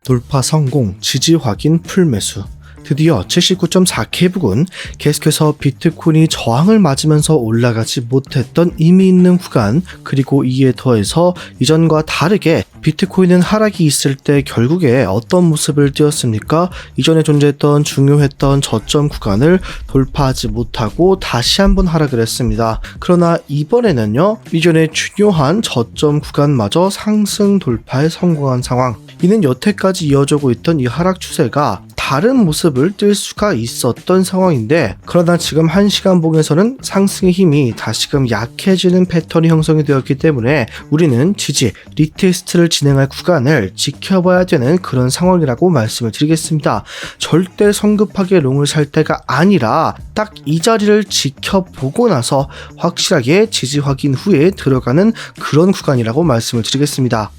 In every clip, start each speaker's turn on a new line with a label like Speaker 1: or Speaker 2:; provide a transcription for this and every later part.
Speaker 1: 돌파 성공, 지지 확인 풀매수. 드디어 79.4K 부근, 계속해서 비트코인이 저항을 맞으면서 올라가지 못했던 의미 있는 구간, 그리고 이에 더해서 이전과 다르게 비트코인은 하락이 있을 때 결국에 어떤 모습을 띄었습니까? 이전에 존재했던 중요했던 저점 구간을 돌파하지 못하고 다시 한번 하락을 했습니다. 그러나 이번에는요, 이전에 중요한 저점 구간마저 상승 돌파에 성공한 상황. 이는 여태까지 이어지고 있던 이 하락 추세가 다른 모습을 띨 수가 있었던 상황인데, 그러나 지금 1시간 봉에서는 상승의 힘이 다시금 약해지는 패턴이 형성이 되었기 때문에 우리는 지지, 리테스트를 진행할 구간을 지켜봐야 되는 그런 상황이라고 말씀을 드리겠습니다. 절대 성급하게 롱을 살 때가 아니라 딱 이 자리를 지켜보고 나서 확실하게 지지 확인 후에 들어가는 그런 구간이라고 말씀을 드리겠습니다.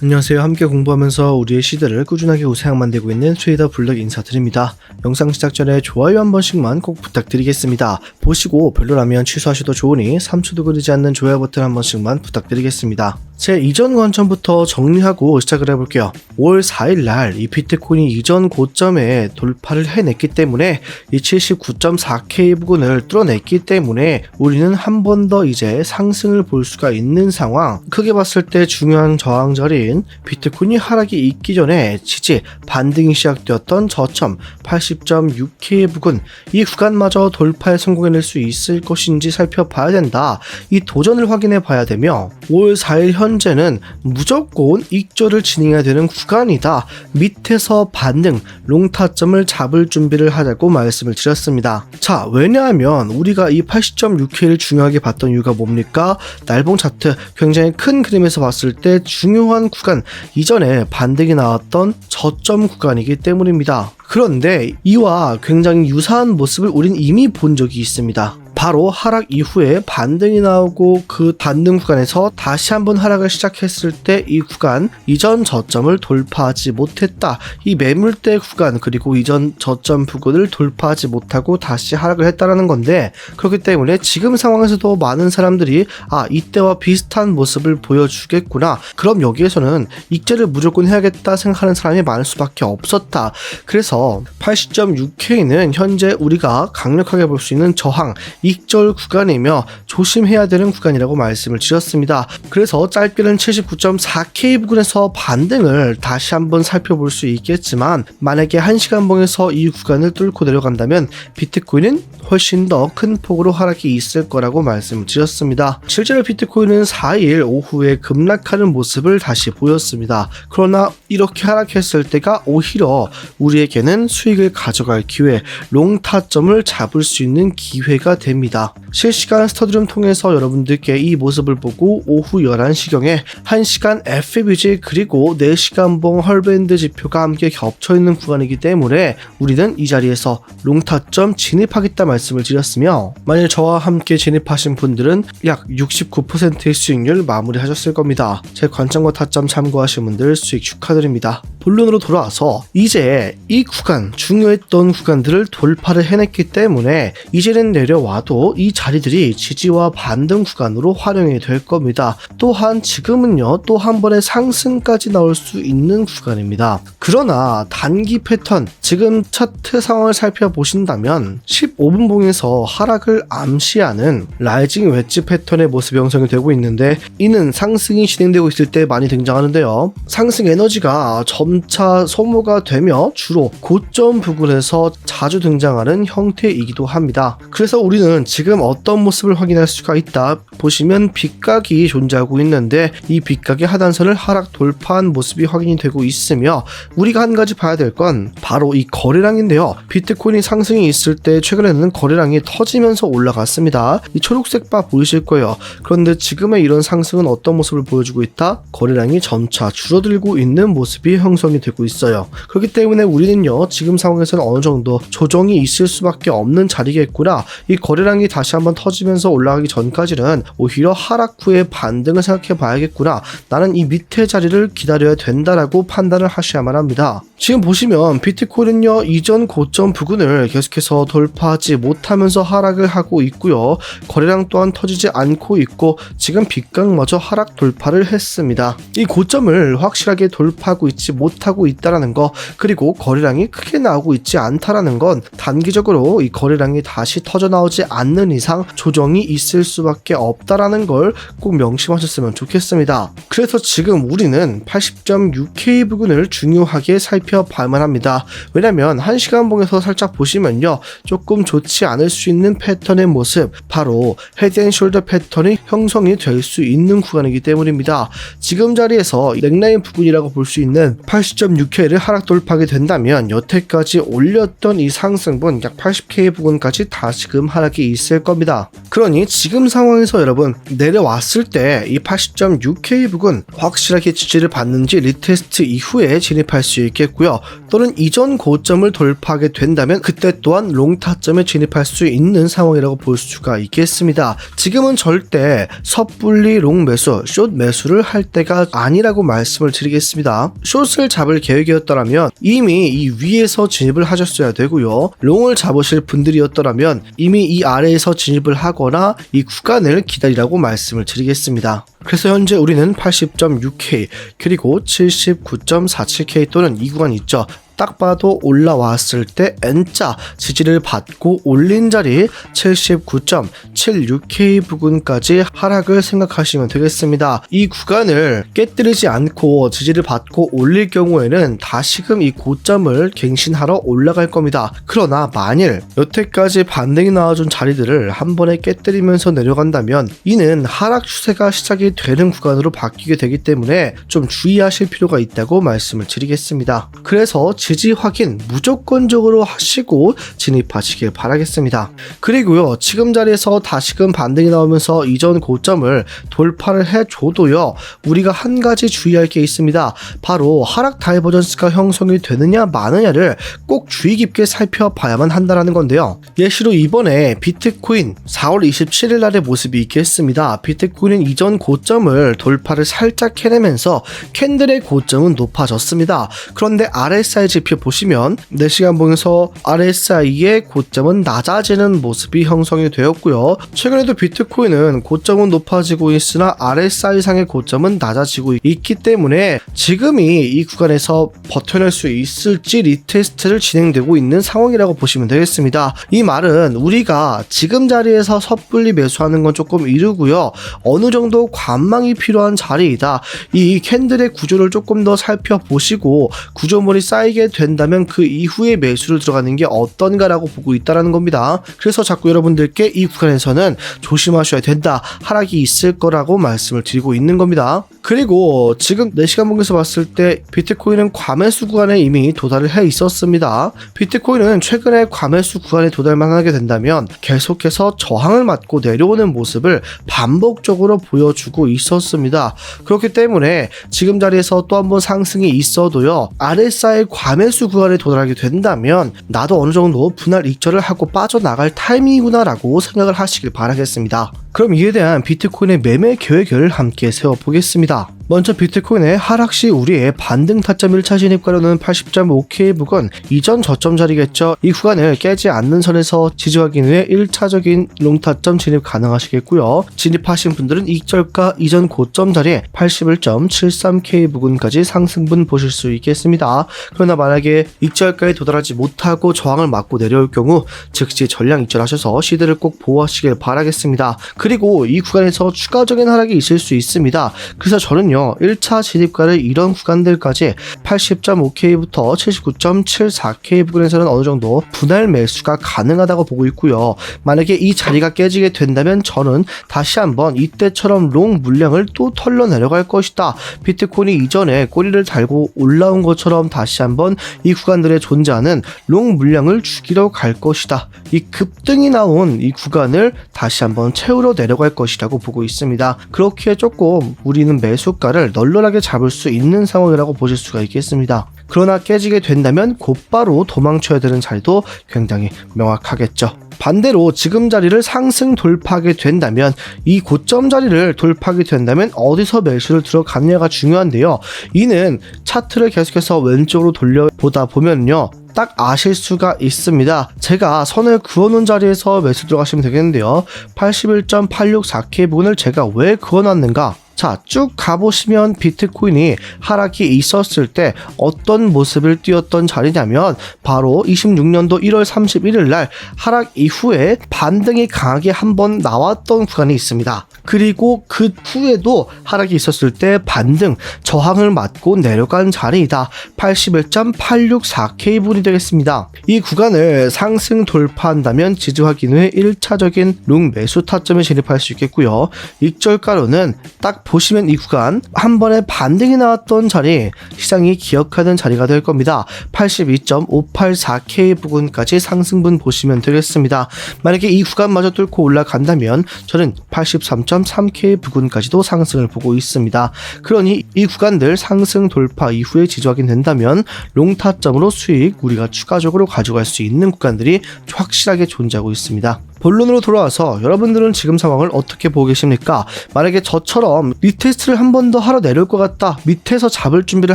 Speaker 1: 안녕하세요. 함께 공부하면서 우리의 시대를 꾸준하게 우세하게 되고 있는 트레이더 블랙 인사드립니다. 영상 시작 전에 좋아요 한 번씩만 꼭 부탁드리겠습니다. 보시고 별로라면 취소하셔도 좋으니 3초도 걸리지 않는 좋아요 버튼 한 번씩만 부탁드리겠습니다. 제 이전 관점부터 정리하고 시작을 해볼게요. 5월 4일 날 이 비트코인이 이전 고점에 돌파를 해냈기 때문에 이 79.4K 부근을 뚫어냈기 때문에 우리는 한 번 더 이제 상승을 볼 수가 있는 상황. 크게 봤을 때 중요한 저항 자리인 비트코인이 하락이 있기 전에 지지, 반등이 시작되었던 저점 80.6K 부근, 이 구간마저 돌파에 성공해낼 수 있을 것인지 살펴봐야 된다. 이 도전을 확인해 봐야 되며, 5월 4일 현재는 무조건 익절을 진행해야 되는 구간이다. 밑에서 반등, 롱타점을 잡을 준비를 하자고 말씀을 드렸습니다. 자, 왜냐하면 우리가 이 80.6K를 중요하게 봤던 이유가 뭡니까? 날봉 차트, 굉장히 큰 그림에서 봤을 때 중요한 구간, 이전에 반등이 나왔던 저점 구간이기 때문입니다. 그런데 이와 굉장히 유사한 모습을 우린 이미 본 적이 있습니다. 바로 하락 이후에 반등이 나오고 그 반등 구간에서 다시 한번 하락을 시작했을 때 이 구간, 이전 저점을 돌파하지 못했다. 이 매물대 구간, 그리고 이전 저점 부근을 돌파하지 못하고 다시 하락을 했다라는 건데, 그렇기 때문에 지금 상황에서도 많은 사람들이 이때와 비슷한 모습을 보여주겠구나, 그럼 여기에서는 익절을 무조건 해야겠다 생각하는 사람이 많을 수밖에 없었다. 그래서 80.6K는 현재 우리가 강력하게 볼 수 있는 저항, 익절 구간이며 조심해야 되는 구간이라고 말씀을 드렸습니다. 그래서 짧게는 79.4K 부근에서 반등을 다시 한번 살펴볼 수 있겠지만, 만약에 1시간 봉에서 이 구간을 뚫고 내려간다면 비트코인은 훨씬 더 큰 폭으로 하락이 있을 거라고 말씀을 드렸습니다. 실제로 비트코인은 4일 오후에 급락하는 모습을 다시 보였습니다. 그러나 이렇게 하락했을 때가 오히려 우리에게는 수익을 가져갈 기회, 롱타점을 잡을 수 있는 기회가 됩니다. 실시간 스터디룸 통해서 여러분들께 이 모습을 보고 오후 11시경에 1시간 FBG 그리고 4시간 봉 헐밴드 지표가 함께 겹쳐있는 구간이기 때문에 우리는 이 자리에서 롱타점 진입하겠다 말씀을 드렸으며, 만일 저와 함께 진입하신 분들은 약 69%의 수익률 마무리하셨을 겁니다. 제 관점과 타점 참고하신 분들 수익 축하드립니다. 본론으로 돌아와서 이제 이 구간, 중요했던 구간들을 돌파를 해냈기 때문에 이제는 내려와도 이 자리들이 지지와 반등 구간으로 활용이 될 겁니다. 또한 지금은요, 또 한 번의 상승까지 나올 수 있는 구간입니다. 그러나 단기 패턴, 지금 차트 상황을 살펴보신다면 15분 봉에서 하락을 암시하는 라이징 웨지 패턴의 모습이 형성이 되고 있는데, 이는 상승이 진행되고 있을 때 많이 등장하는데요, 상승 에너지가 점차 소모가 되며 주로 고점 부근에서 자주 등장하는 형태이기도 합니다. 그래서 우리는 지금 어떤 모습을 확인할 수가 있다. 보시면 빗각이 존재하고 있는데, 이 빗각의 하단선을 하락 돌파한 모습이 확인이 되고 있으며, 우리가 한 가지 봐야 될 건 바로 이 거래량인데요. 비트코인이 상승이 있을 때 최근에는 거래량이 터지면서 올라갔습니다. 이 초록색 바 보이실 거예요. 그런데 지금의 이런 상승은 어떤 모습을 보여주고 있다? 거래량이 점차 줄어들고 있는 모습이 형성이 되고 있어요. 그렇기 때문에 우리는요, 지금 상황에서는 어느 정도 조정이 있을 수밖에 없는 자리겠구나, 이 거래량이 다시 한번 터지면서 올라가기 전까지는 오히려 하락 후에 반등을 생각해 봐야겠구나, 나는 이 밑에 자리를 기다려야 된다라고 판단을 하셔야만 합니다. 지금 보시면 비트코인은요 이전 고점 부근을 계속해서 돌파하지 못하면서 하락을 하고 있고요. 거래량 또한 터지지 않고 있고 지금 빗강마저 하락 돌파를 했습니다. 이 고점을 확실하게 돌파하고 있지 못하고 있다라는 거, 그리고 거래량이 크게 나오고 있지 않다라는 건 단기적으로 이 거래량이 다시 터져 나오지 않는 이상 조정이 있을 수밖에 없다라는 걸 꼭 명심하셨으면 좋겠습니다. 그래서 지금 우리는 80.6K 부근을 중요하게 살펴봐야만 합니다. 왜냐면 1시간 봉에서 살짝 보시면요 조금 좋지 않을 수 있는 패턴의 모습, 바로 헤드앤숄더 패턴이 형성이 될 수 있는 구간이기 때문입니다. 지금 자리에서 넥라인 부근이라고 볼 수 있는 80.6K를 하락 돌파하게 된다면 여태까지 올렸던 이 상승분 약 80K 부근까지 다시금 하락이 있을 겁니다. 그러니 지금 상황에서 여러분 내려왔을 때 이 80.6K 부근 확실하게 지지를 받는지 리테스트 이후에 진입할 수 있겠고요. 또는 이전 고점을 돌파하게 된다면 그때 또한 롱타점에 진입할 수 있는 상황이라고 볼 수가 있겠습니다. 지금은 절대 섣불리 롱 매수, 숏 매수를 할 때가 아니라고 말씀을 드리겠습니다. 숏을 잡을 계획이었더라면 이미 이 위에서 진입을 하셨어야 되고요. 롱을 잡으실 분들이었더라면 이미 이 아래에서 진입을 하거나 이 구간을 기다리라고 말씀을 드리겠습니다. 그래서 현재 우리는 80.6K 그리고 79.47K 또는 이 구간 있죠. 딱 봐도 올라왔을 때 N자 지지를 받고 올린 자리 79.76K 부근까지 하락을 생각하시면 되겠습니다. 이 구간을 깨뜨리지 않고 지지를 받고 올릴 경우에는 다시금 이 고점을 갱신하러 올라갈 겁니다. 그러나 만일 여태까지 반등이 나와준 자리들을 한 번에 깨뜨리면서 내려간다면 이는 하락 추세가 시작이 되는 구간으로 바뀌게 되기 때문에 좀 주의하실 필요가 있다고 말씀을 드리겠습니다. 그래서 지지 확인 무조건적으로 하시고 진입하시길 바라겠습니다. 그리고요 지금 자리에서 다시금 반등이 나오면서 이전 고점을 돌파를 해줘도요 우리가 한 가지 주의할 게 있습니다. 바로 하락 다이버전스가 형성이 되느냐 마느냐를 꼭 주의 깊게 살펴봐야만 한다는 건데요. 예시로 이번에 비트코인 4월 27일 날의 모습이 있겠습니다. 비트코인은 이전 고점을 돌파를 살짝 해내면서 캔들의 고점은 높아졌습니다. 그런데 RSI 지표 보시면 4시간 봉에서 RSI의 고점은 낮아지는 모습이 형성이 되었고요. 최근에도 비트코인은 고점은 높아지고 있으나 RSI상의 고점은 낮아지고 있기 때문에 지금이 이 구간에서 버텨낼 수 있을지 리테스트를 진행되고 있는 상황이라고 보시면 되겠습니다. 이 말은 우리가 지금 자리에서 섣불리 매수하는 건 조금 이르고요. 어느 정도 관망이 필요한 자리이다. 이 캔들의 구조를 조금 더 살펴보시고 구조물이 쌓이게 된다면 그 이후에 매수를 들어가는 게 어떤가라고 보고 있다라는 겁니다. 그래서 자꾸 여러분들께 이 구간에서는 조심하셔야 된다, 하락이 있을 거라고 말씀을 드리고 있는 겁니다. 그리고 지금 4시간 봉에서 봤을 때 비트코인은 과매수 구간에 이미 도달을 해 있었습니다. 비트코인은 최근에 과매수 구간에 도달만 하게 된다면 계속해서 저항을 맞고 내려오는 모습을 반복적으로 보여주고 있었습니다. 그렇기 때문에 지금 자리에서 또 한 번 상승이 있어도요 RSI 과매수 구간에 도달하게 된다면 나도 어느 정도 분할 익절을 하고 빠져나갈 타이밍이구나 라고 생각을 하시길 바라겠습니다. 그럼 이에 대한 비트코인의 매매 계획을 함께 세워보겠습니다. 먼저 비트코인의 하락 시 우리의 반등 타점 1차 진입가로는 80.5K 부근 이전 저점 자리겠죠. 이 구간을 깨지 않는 선에서 지지 확인 후에 1차적인 롱타점 진입 가능하시겠고요. 진입하신 분들은 익절가 이전 고점 자리에 81.73K 부근까지 상승분 보실 수 있겠습니다. 그러나 만약에 익절가에 도달하지 못하고 저항을 맞고 내려올 경우 즉시 전량 익절하셔서 시드를 꼭 보호하시길 바라겠습니다. 그리고 이 구간에서 추가적인 하락이 있을 수 있습니다. 그래서 저는요 1차 진입가를 이런 구간들까지 80.5K부터 79.74K 부근에서는 어느 정도 분할 매수가 가능하다고 보고 있고요. 만약에 이 자리가 깨지게 된다면 저는 다시 한번 이때처럼 롱 물량을 또 털러 내려갈 것이다. 비트코인이 이전에 꼬리를 달고 올라온 것처럼 다시 한번 이 구간들에 존재하는 롱 물량을 죽이러 갈 것이다. 이 급등이 나온 이 구간을 다시 한번 채우러 내려갈 것이라고 보고 있습니다. 그렇게 조금 우리는 매수가를 널널하게 잡을 수 있는 상황이라고 보실 수가 있겠습니다. 그러나 깨지게 된다면 곧바로 도망쳐야 되는 자리도 굉장히 명확하겠죠. 반대로 지금 자리를 상승 돌파하게 된다면, 이 고점 자리를 돌파하게 된다면 어디서 매수를 들어갔냐가 중요한데요. 이는 차트를 계속해서 왼쪽으로 돌려보다 보면요, 딱 아실 수가 있습니다. 제가 선을 그어놓은 자리에서 매수 들어가시면 되겠는데요. 81.864K 부분을 제가 왜 그어놨는가? 자, 쭉 가보시면 비트코인이 하락이 있었을 때 어떤 모습을 띄었던 자리냐면, 바로 26년도 1월 31일 날 하락 이후에 반등이 강하게 한번 나왔던 구간이 있습니다. 그리고 그 후에도 하락이 있었을 때 반등, 저항을 맞고 내려간 자리이다. 81.864K 부분이 되겠습니다. 이 구간을 상승 돌파한다면 지지 확인 후에 1차적인 롱 매수 타점에 진입할 수 있겠고요. 익절가로는 딱 보시면 이 구간 한 번에 반등이 나왔던 자리, 시장이 기억하는 자리가 될 겁니다. 82.584K 부근까지 상승분 보시면 되겠습니다. 만약에 이 구간마저 뚫고 올라간다면 저는 83.3K 부근까지도 상승을 보고 있습니다. 그러니 이 구간들 상승 돌파 이후에 지지 확인된다면 롱타점으로 수익 우리가 추가적으로 가져갈 수 있는 구간들이 확실하게 존재하고 있습니다. 본론으로 돌아와서 여러분들은 지금 상황을 어떻게 보고 계십니까? 만약에 저처럼 리테스트를 한 번 더 하러 내려올 것 같다, 밑에서 잡을 준비를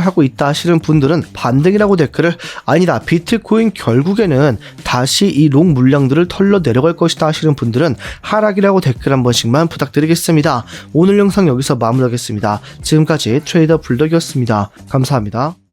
Speaker 1: 하고 있다 하시는 분들은 반등이라고 댓글을, 아니다, 비트코인 결국에는 다시 이 롱 물량들을 털러 내려갈 것이다 하시는 분들은 하락이라고 댓글 한 번씩만 부탁드리겠습니다. 오늘 영상 여기서 마무리하겠습니다. 지금까지 트레이더 불덕이었습니다. 감사합니다.